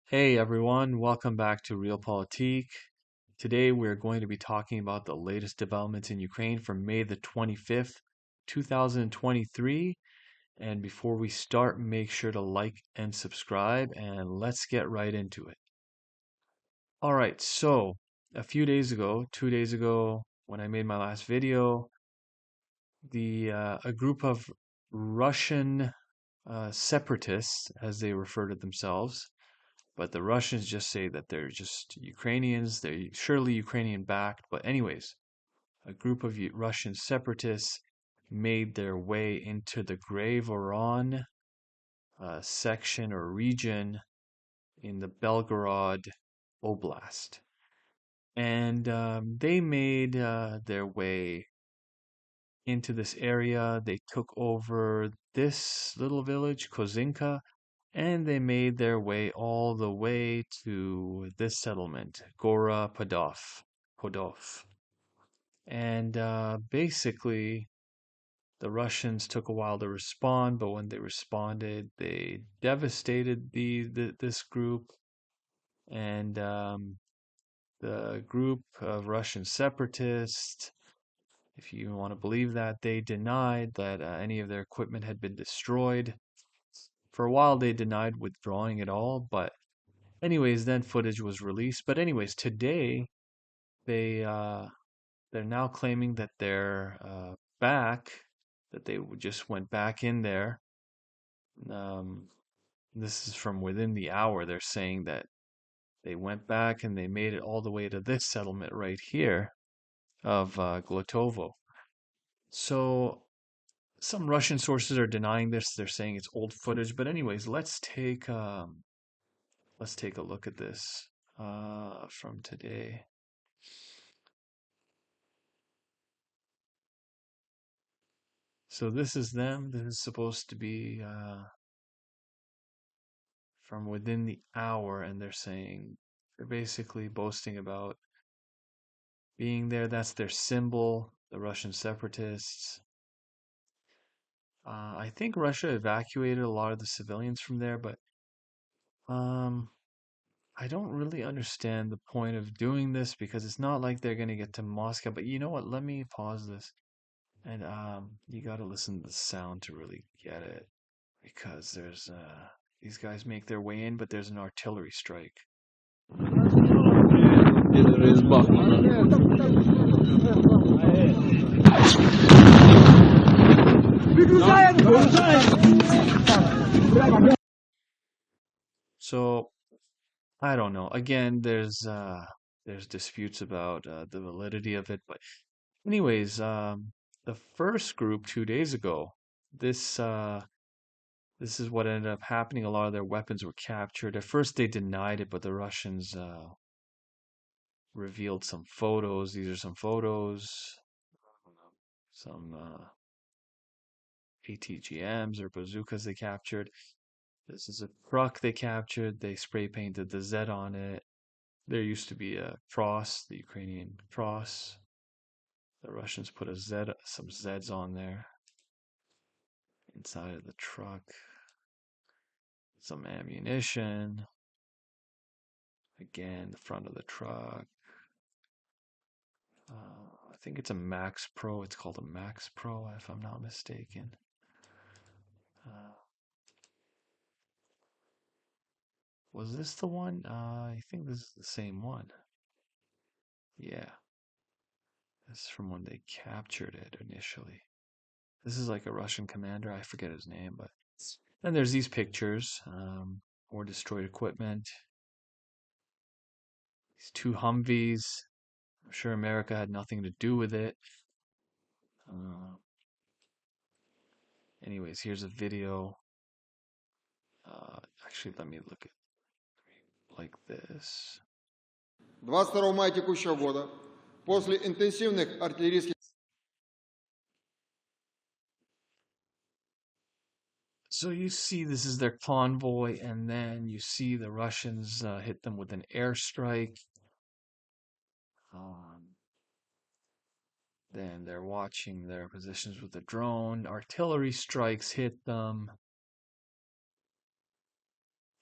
Hey everyone, welcome back to Realpolitik. Today we're going to be talking about the latest developments in Ukraine from May the 25th, 2023. And before we start, make sure to like and subscribe, and let's get right into it. All right, so a few days ago, 2 days ago, when I made my last video, a group of Russian separatists, as they refer to themselves, but the Russians just say that they're just Ukrainians. They're surely Ukrainian backed. But, anyways, a group of Russian separatists made their way into the Greyvoron section or region in the Belgorod Oblast. And they made their way into this area. They took over this little village, Kozinka, and they made their way all the way to this settlement, Gora Podov. And basically, the Russians took a while to respond, but when they responded, they devastated this group. And the group of Russian separatists, if you want to believe that, they denied that any of their equipment had been destroyed. For a while, they denied withdrawing at all, but anyways, then footage was released. But anyways, today they they're now claiming that they're back, that they just went back in there. Um, this is from within the hour. They're saying that they went back and they made it all the way to this settlement right here of Glotovo. So some Russian sources are denying this. They're saying it's old footage. But anyways, let's take a look at this from today. So this is them. This is supposed to be from within the hour, and they're basically boasting about being there. That's their symbol, the Russian separatists. I think Russia evacuated a lot of the civilians from there, but um, I don't really understand the point of doing this because it's not like they're going to get to Moscow. But you know what? Let me pause this, and you got to listen to the sound to really get it. Because there's these guys make their way in, but there's an artillery strike. Is Bakhmut. So I don't know. Again, there's disputes about the validity of it, but anyways, the first group 2 days ago, this this is what ended up happening. A lot of their weapons were captured. At first, they denied it, but the Russians revealed some photos. These are some photos, some ATGMs or bazookas they captured. This is a truck they captured. They spray painted the Z on it. There used to be a cross, the Ukrainian cross. The Russians put some Zs on there inside of the truck. Some ammunition. Again, the front of the truck. I think it's a Max Pro. It's called a Max Pro, if I'm not mistaken. Was this the one? I think this is the same one. Yeah, this is from when they captured it initially. This is like a Russian commander. I forget his name, but then there's these pictures, or destroyed equipment. These two Humvees. I'm sure America had nothing to do with it. Uh, Anyways, here's a video. Actually, let me look at like this. 22 мая текущего года после интенсивных артиллерийских. So you see, this is their convoy, and then you see the Russians hit them with an airstrike. Then they're watching their positions with the drone. Artillery strikes hit them.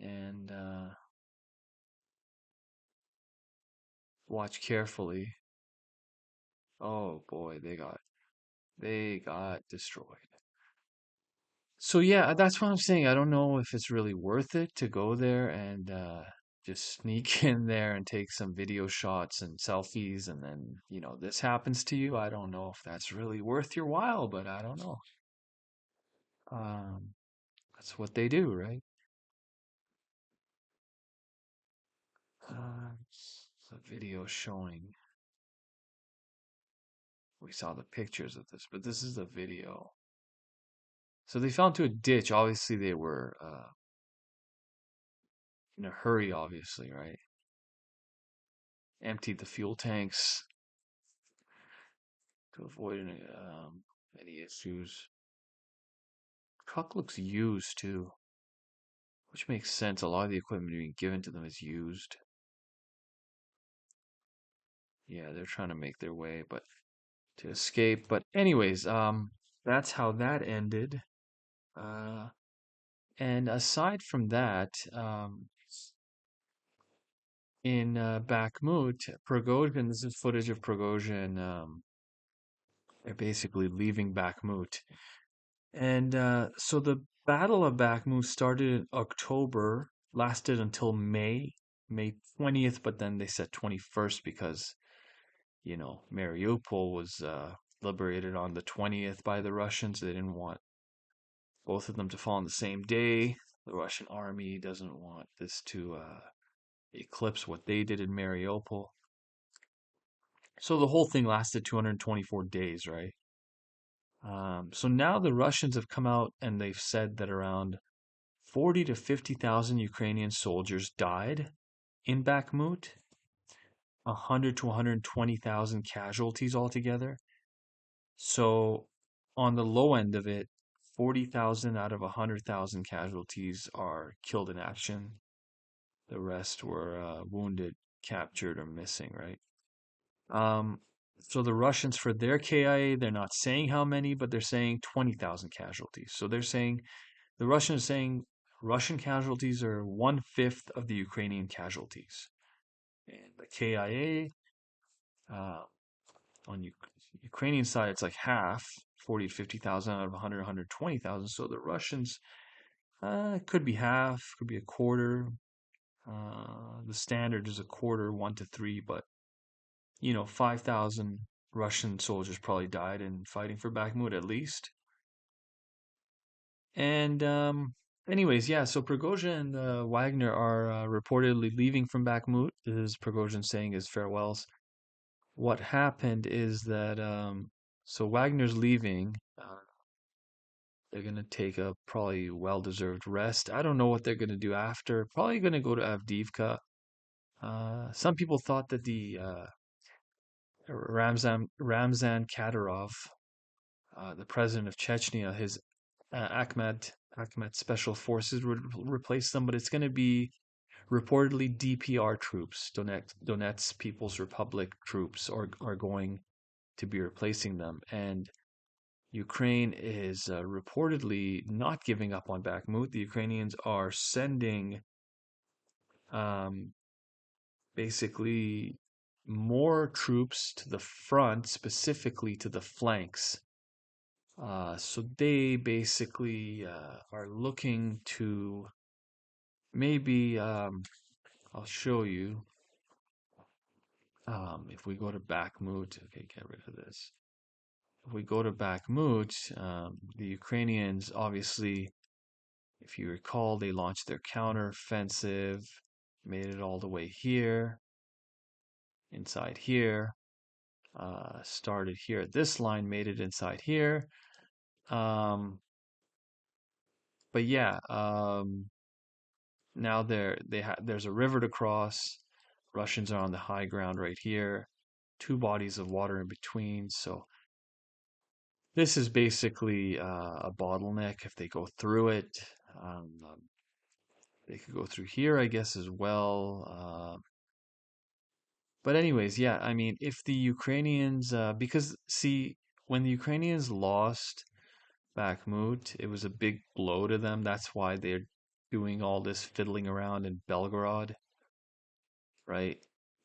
And Watch carefully. Oh boy, they got destroyed. So yeah, that's what I'm saying. I don't know if it's really worth it to go there and just sneak in there and take some video shots and selfies, and then, this happens to you. I don't know if that's really worth your while, but I don't know. Um, that's what they do, right? It's a video showing. We saw the pictures of this, but this is the video. So they fell into a ditch. Obviously, they were in a hurry, obviously, right? Emptied the fuel tanks to avoid any issues. Truck looks used too, which makes sense. A lot of the equipment being given to them is used. Yeah, they're trying to make their way, but to escape. But anyways, that's how that ended. Uh, and aside from that, in Bakhmut, Prigozhin, this is footage of Prigozhin. They're basically leaving Bakhmut. And so the Battle of Bakhmut started in October, lasted until May 20th, but then they said 21st because, Mariupol was liberated on the 20th by the Russians. They didn't want both of them to fall on the same day. The Russian army doesn't want this to eclipse what they did in Mariupol. So the whole thing lasted 224 days, right? So now the Russians have come out and they've said that around 40 to 50,000 Ukrainian soldiers died in Bakhmut, 100 to 120,000 casualties altogether. So on the low end of it, 40,000 out of 100,000 casualties are killed in action. The rest were wounded, captured, or missing, right? Um, so the Russians, for their KIA, they're not saying how many, but they're saying 20,000 casualties. So they're saying, the Russians are saying Russian casualties are 1/5 of the Ukrainian casualties. And the KIA, uh, on Ukrainian side, it's like half, 40 to 50,000 out of 100, 120,000. So the Russians, could be half, could be a quarter. The standard is a quarter, 1 to 3, but 5,000 Russian soldiers probably died in fighting for Bakhmut at least. And anyways, yeah, so Prigozhin and Wagner are reportedly leaving from Bakhmut. This is Prigozhin saying his farewells. What happened is that so Wagner's leaving. They're gonna take a probably well-deserved rest. I don't know what they're gonna do after. Probably gonna go to Avdiivka. Some people thought that the Ramzan Kadyrov, the president of Chechnya, his Akhmat Special Forces would replace them, but it's going to be reportedly DPR troops, Donetsk People's Republic troops, are going to be replacing them. And Ukraine is reportedly not giving up on Bakhmut. The Ukrainians are sending um, basically more troops to the front, specifically to the flanks. So they basically are looking to maybe, I'll show you. If we go to Bakhmut, okay, get rid of this. If we go to Bakhmut, the Ukrainians, obviously, if you recall, they launched their counteroffensive, made it all the way here, inside here, started here at this line, made it inside here. But yeah, now there's a river to cross. Russians are on the high ground right here. Two bodies of water in between. So this is basically a bottleneck. If they go through it, they could go through here, I guess, as well. But anyways, yeah, I mean, if the Ukrainians, because see, when the Ukrainians lost Bakhmut, it was a big blow to them. That's why they're doing all this fiddling around in Belgorod, right?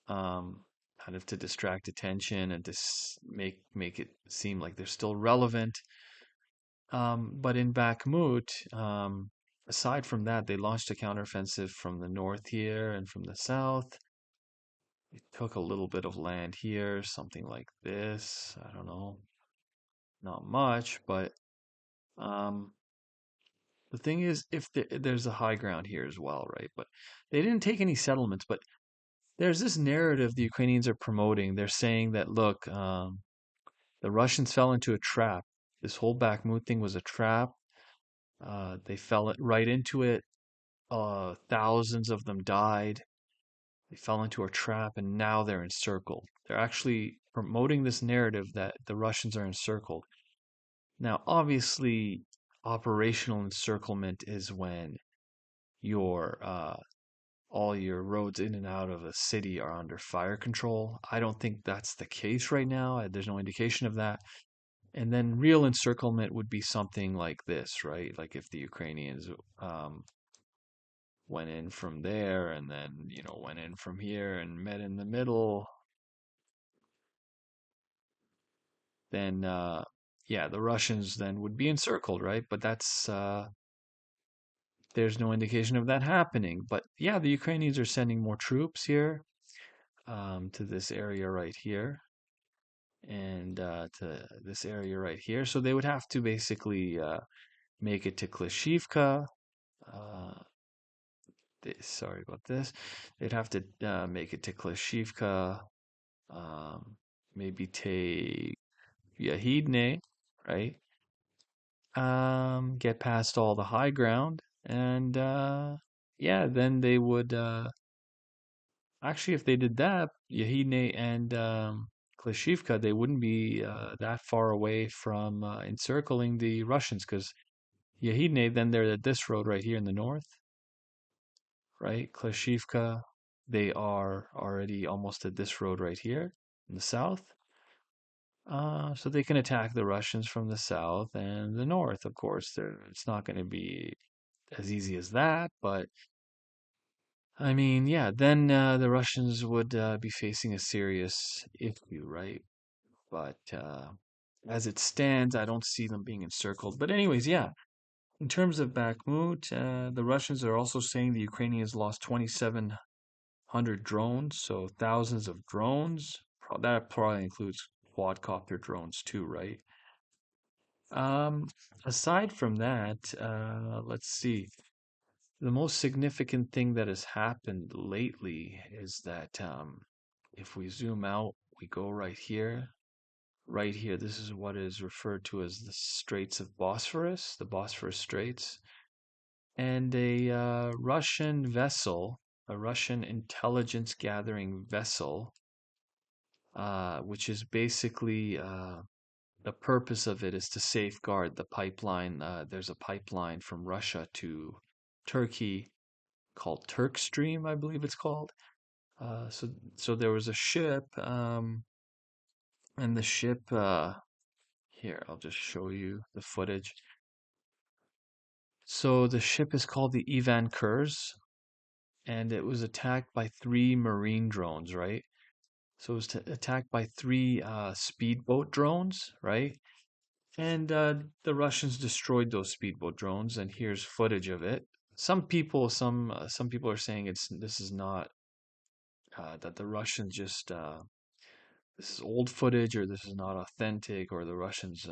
Um, kind of to distract attention and to make it seem like they're still relevant. But in Bakhmut, aside from that, they launched a counteroffensive from the north here and from the south. They took a little bit of land here, something like this. I don't know, not much, but um, the thing is, if there's a high ground here as well, right? But they didn't take any settlements. But there's this narrative the Ukrainians are promoting. They're saying that, look, the Russians fell into a trap. This whole Bakhmut thing was a trap. They fell right into it. Thousands of them died. They fell into a trap and now they're encircled. They're actually promoting this narrative that the Russians are encircled. Now, obviously, operational encirclement is when your all your roads in and out of a city are under fire control. I don't think that's the case right now. There's no indication of that. And then real encirclement would be something like this, right? Like if the Ukrainians went in from there and then, went in from here and met in the middle, then yeah, the Russians then would be encircled, right? But that's there's no indication of that happening. But yeah, the Ukrainians are sending more troops here to this area right here and to this area right here. So they would have to basically make it to Klishivka. Uh, Sorry about this. They'd have to make it to Klishivka, um, maybe take Yahidne, right? Get past all the high ground, and yeah, then they would actually, if they did that, Yahidne and Klishivka, they wouldn't be that far away from encircling the Russians, because Yahidne, then they're at this road right here in the north, right? Klashivka, they are already almost at this road right here in the south. So they can attack the Russians from the south and the north, of course. It's not going to be as easy as that, but I mean, yeah, then the Russians would be facing a serious issue, right? But as it stands, I don't see them being encircled. But anyways, yeah, in terms of Bakhmut, the Russians are also saying the Ukrainians lost 2,700 drones, so thousands of drones. That probably includes quadcopter drones too, right? Um, Aside from that, let's see. The most significant thing that has happened lately is that if we zoom out, we go right here. Right here, this is what is referred to as the Straits of Bosphorus, the Bosporus Straits. And a Russian vessel, a Russian intelligence gathering vessel, which is basically the purpose of it is to safeguard the pipeline. There's a pipeline from Russia to Turkey called Turk Stream, I believe it's called. So there was a ship, and the ship. Here, I'll just show you the footage. So the ship is called the Ivan Khurs, and it was attacked by three marine drones, right? So it was attacked by three speedboat drones, right? And the Russians destroyed those speedboat drones, and here's footage of it. Some people are saying this is not that the Russians just this is old footage, or this is not authentic, or the Russians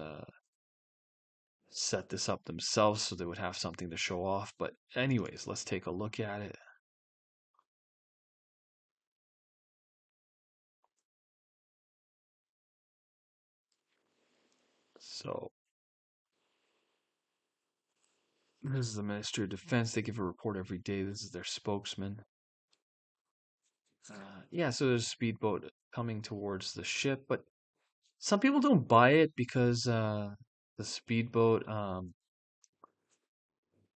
set this up themselves so they would have something to show off. But anyways, let's take a look at it. So this is the Ministry of Defense. They give a report every day. This is their spokesman. Yeah, so there's a speedboat coming towards the ship, but some people don't buy it because the speedboat,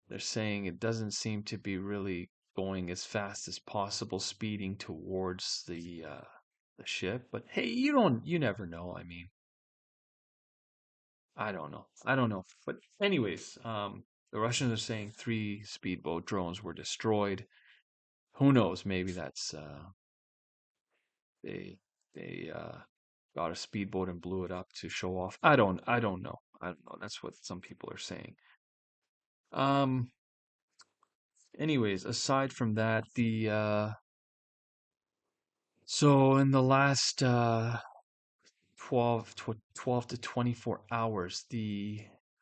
they're saying it doesn't seem to be really going as fast as possible, speeding towards the ship. But hey, you never know. I mean, I don't know. But anyways, the Russians are saying three speedboat drones were destroyed. Who knows? Maybe that's they they got a speedboat and blew it up to show off. I don't know. That's what some people are saying. Um anyways, aside from that, the so in the last 12 to 24 hours, the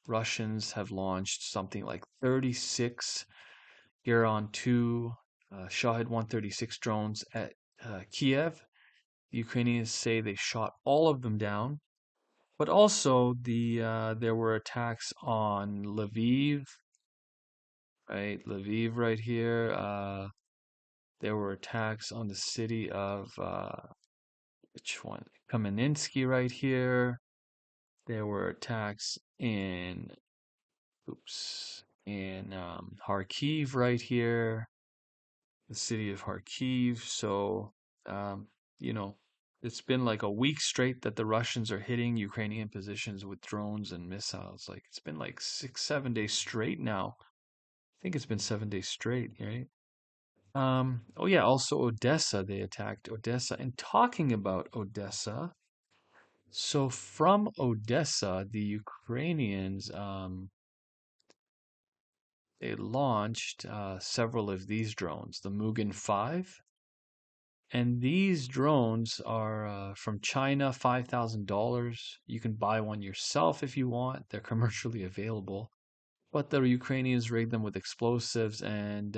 Russians have launched something like 36 Greyvoron 2 Shahed 136 drones at Kiev. The Ukrainians say they shot all of them down, but also there were attacks on Lviv, right? Lviv right here. There were attacks on the city of which one? Kamenetsky right here. There were attacks in Kharkiv right here, the city of Kharkiv. So, um, you know, it's been like a week straight that the Russians are hitting Ukrainian positions with drones and missiles. Like it's been like 6, 7 days straight now. I think it's been 7 days straight, right? Oh yeah, also Odessa, they attacked Odessa. And talking about Odessa, so from Odessa, the Ukrainians, they launched several of these drones, the Mugen 5. And these drones are from China, $5,000. You can buy one yourself if you want. They're commercially available. But the Ukrainians rigged them with explosives, and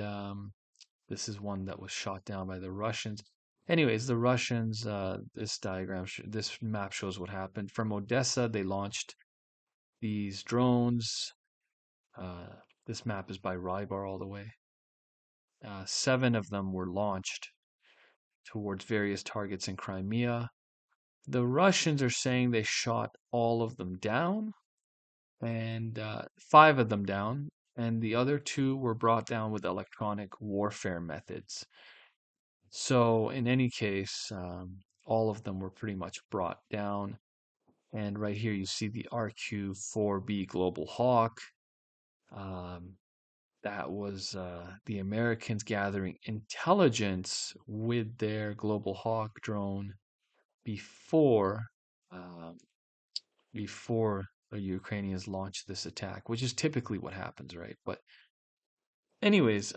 this is one that was shot down by the Russians. Anyways, the Russians, this map shows what happened. From Odessa, they launched these drones. Uh, this map is by Rybar all the way. 7 of them were launched towards various targets in Crimea. The Russians are saying they shot all of them down, and 5 of them down, and the other 2 were brought down with electronic warfare methods. So, in any case, all of them were pretty much brought down. And right here, you see the RQ-4B Global Hawk. Um, that was the Americans gathering intelligence with their Global Hawk drone before um, before the Ukrainians launched this attack, which is typically what happens, right? But anyways,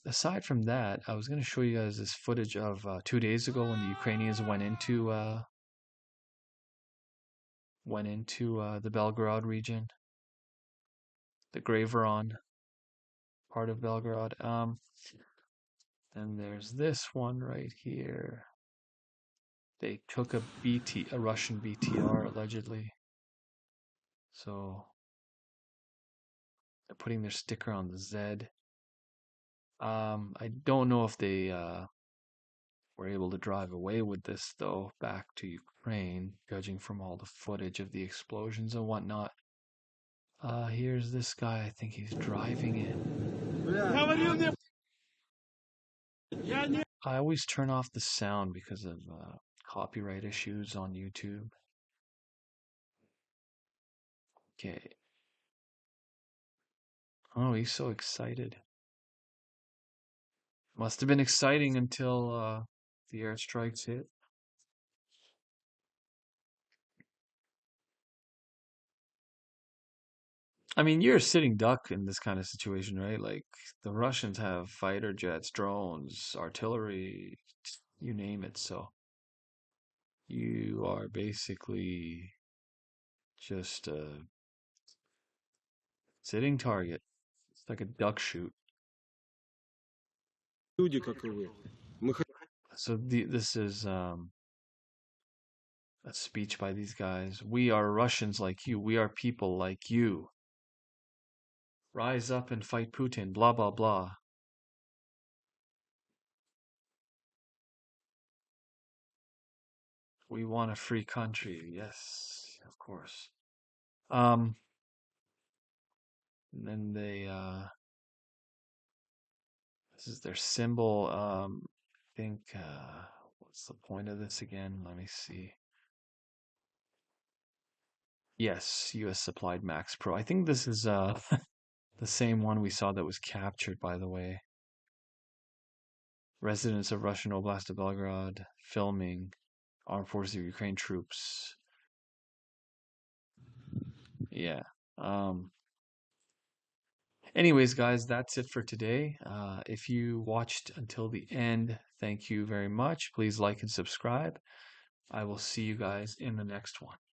aside from that, I was going to show you guys this footage of 2 days ago when the Ukrainians went into the Belgorod region, the Greyvoron part of Belgorod. And there's this one right here. They took a Russian BTR allegedly. So they're putting their sticker on the Z. I don't know if they were able to drive away with this though back to Ukraine, judging from all the footage of the explosions and whatnot. Here's this guy. I think he's driving it. I always turn off the sound because of copyright issues on YouTube. Okay. Oh, he's so excited. Must have been exciting until the airstrikes hit. I mean, you're a sitting duck in this kind of situation, right? Like the Russians have fighter jets, drones, artillery, you name it. So you are basically just a sitting target. It's like a duck shoot. Люди, как и вы. Мы So this is a speech by these guys. We are Russians like you. We are people like you. Rise up and fight Putin. Blah blah blah. We want a free country. Yes, of course. And then this is their symbol. I think what's the point of this again? Let me see. Yes, US supplied Max Pro. I think this is the same one we saw that was captured, by the way. Residents of Russian Oblast of Belgorod filming. Armed Forces of Ukraine troops. Yeah. Anyways, guys, that's it for today. If you watched until the end, thank you very much. Please like and subscribe. I will see you guys in the next one.